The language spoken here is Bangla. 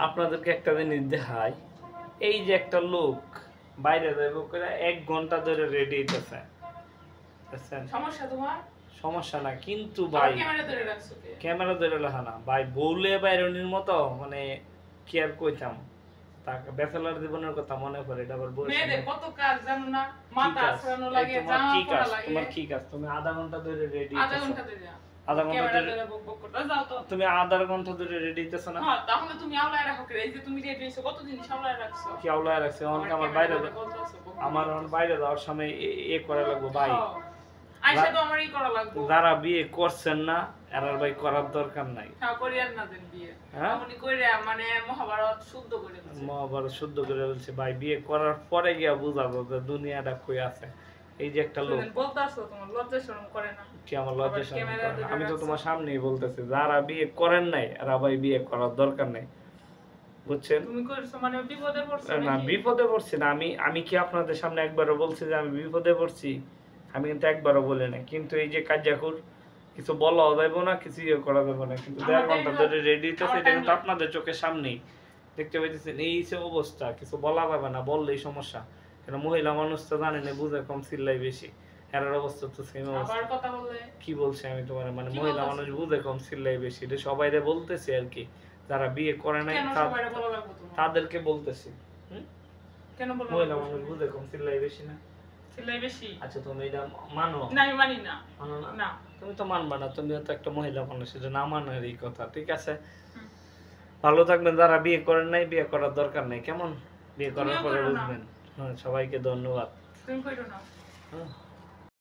আপনাদেরকে একটা জিনিস দেখাই, এই যে একটা লোক বাইরে যাইব করে 1 ঘন্টা ধরে রেডি হইতেছে, বুঝছেন? সমস্যা তোমার? সমস্যা না, কিন্তু ভাই ক্যামেরা ধরে রাখছো কে? ক্যামেরা ধরে রাখা না ভাই, বউলে বাইরনির মতো মানে কি আর কইতাম, তাকে ব্যাচেলর জীবনের কথা মনে পড়ে। এটা আবার বলছি মেয়েদের কত কাজ জানো না, মাথা আছড়ানো লাগে, তোমার জামা কি পরা কাজ, লাগে। তোমার কি কাজ? তুমি আধা ঘন্টা ধরে রেডি আধা ঘন্টা ধরে আধা ঘন্টা ক্যামেরা ধরে ধরে বক বক করতে যাও তো। তুমি আধা ঘন্টা ধরে রেডি হইতেছো না? হ্যাঁ, তাহলে তুমি আওলায় রাখো কে? এই যে তুমি রেডি হইছো, কত জিনিস আওলায় রাখছো। কি আউলায় রাখছে? অনেক আমার বাইরে আমার বাইরে যাওয়ার সময় এ করা লাগবে ভাই। আইসা তো আমারই করা লাগবে। যারা বিয়ে করছেন না এরার ভাই করার দরকার নাই। হ্যাঁ, করিয়ার না দেন বিয়ে। হ্যাঁ, আপনি কইরা মানে মহাভারত শুদ্ধ করে দিয়েছেন। মহাভারত শুদ্ধ করে বলছে ভাই, বিয়ে করার পরে গিয়া বুঝাবো যে দুনিয়াটা কই আছে। এই যে একটা লোক বলতাছো, তোমার লজ্জা শরম করে না? কি আমার লজ্জা শরম ক্যামেরা করে? ধরে আমি তো রাখছো। তোমার সামনেই বলতেছি, যারা বিয়ে করেন নাই এরা ভাই বিয়ে করার দরকার নাই, বুঝছেন? তুমি কইছো মানে বিপদে পড়ছো না, নাকি? বিপদে পড়ছি না আমি। আমি কি আপনাদের সামনে একবারও বলছি যে আমি বিপদে পড়ছি? আমি কিন্তু একবারও বলি না। কিন্তু এই যে কার্যাকুর কিছু বলাও যাইবো না, কিছু ইয়ে করা যাবে না, কিন্তু 1.5 ঘন্টা ধরে রেডি হইতেছে, এটা কিন্তু আপনাদের চোখের সামনেই দেখতে পাইতেছেন। এই যে অবস্থা, কিছু বলা যাবে না, বললেই সমস্যা। কেন মহিলা মানুষ তো জানেন বুঝে কম, চিল্লাই বেশি। এর অবস্থা তো সেম অবস্থা। আবার কথা বললে কি বলছি আমি তোমার, মানে কি মহিলা বলতেছো? মানুষ বুঝে কম, চিল্লাই বেশি, এটা সবাইরে বলতেছি আর কি। যারা বিয়ে করে নাই কেন সবাইরে বলা লাগবে তোমার? তাদেরকে বলতেছি। কেন বলা মহিলা লাগবে? মানুষ বুঝে কম, চিল্লাই বেশি না? চিল্লাই বেশি? আচ্ছা, তুমি এটা মানো? না, আমি মানি না। মানো না? না। তুমি তো মানবা না, তুমিও তো একটা মহিলা মানুষ, এটা না মানার এই কথা। ঠিক আছে, ভালো থাকবেন। যারা বিয়ে করেন নাই, বিয়ে করার দরকার নেই, কেমন? বিয়ে করার পরে বুঝবেন। হ্যাঁ, সবাইকে ধন্যবাদ। তুমি কইরো না। হ্যাঁ।